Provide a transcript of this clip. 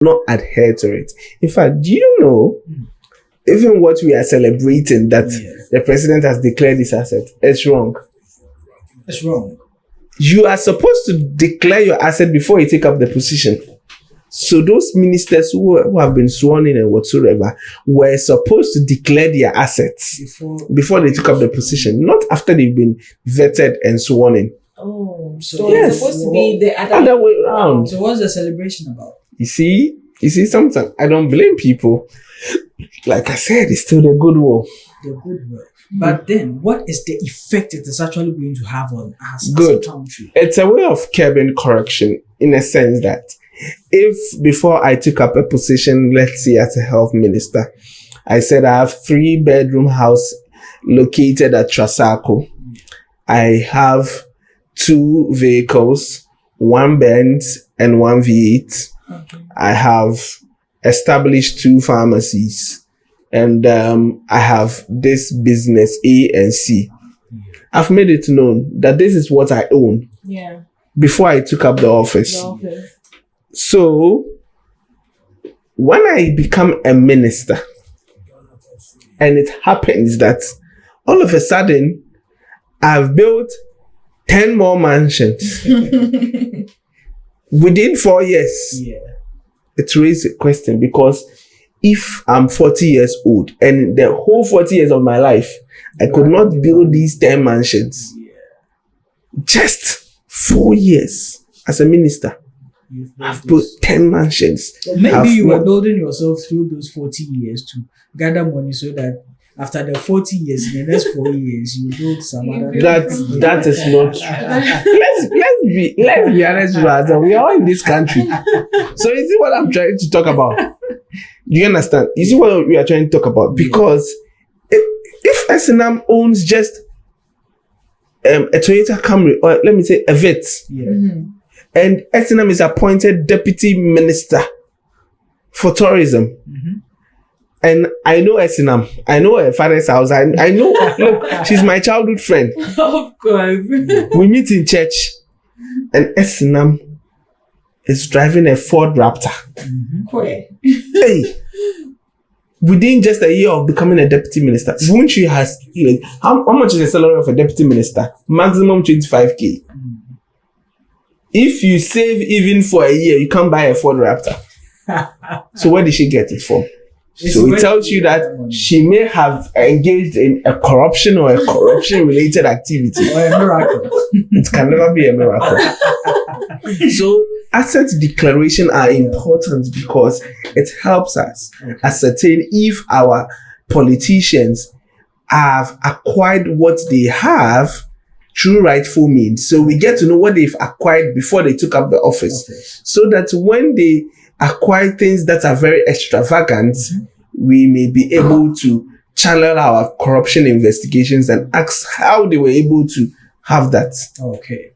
not adhere to it. In fact, do you know, even what we are celebrating, that the president has declared this asset, it's wrong. It's wrong. You are supposed to declare your asset before you take up the position. So those ministers who have been sworn in and whatsoever were supposed to declare their assets before they took up the position, not after they've been vetted and sworn in. Oh, so it's supposed to be the other way around. So what's the celebration about? You see, sometimes I don't blame people. Like I said, it's still the good will. The good will. But then, what is the effect it is actually going to have on us as a country? It's a way of curbing corruption in a sense that if before I took up a position, let's say as a health minister, I said I have 3-bedroom house located at Trasako. I have 2 vehicles, 1 Benz and 1 V8. Okay. I have established 2 pharmacies. And I have this business A and C. I've made it known that this is what I own. Yeah. Before I took up the office. So when I become a minister, and it happens that all of a sudden I've built 10 more mansions within 4 years. Yeah. It raises a question, because if I'm 40 years old and the whole 40 years of my life, I could not build these 10 mansions. Yeah. Just 4 years as a minister, I've built 10 mansions. So maybe you were building yourself through those 40 years to gather money so that after the 40 years, in the next 4 years, you build some other. That is not true. Let's be honest with ourselves. We are all in this country. So you see what I'm trying to talk about? Do you understand? You see what we are trying to talk about? Because if SNM owns just a Toyota Camry, or let me say a Vet, and SNM is appointed deputy minister for tourism, and I know SNM, I know her father's house, I know, look, she's my childhood friend. Of course. We meet in church, and SNM is driving a Ford Raptor. Hey, within just a year of becoming a deputy minister, won't you have, like, how much is the salary of a deputy minister? Maximum 25k. If you save even for a year, you can't buy a Ford Raptor. So where did she get it from? So it tells you that she may have engaged in a corruption or a corruption-related activity. Or a miracle. It can never be a miracle. So asset declaration are important because it helps us ascertain if our politicians have acquired what they have through rightful means. So we get to know what they've acquired before they took up the office. So that when they acquire things that are very extravagant, we may be able to channel our corruption investigations and ask how they were able to have that. Okay.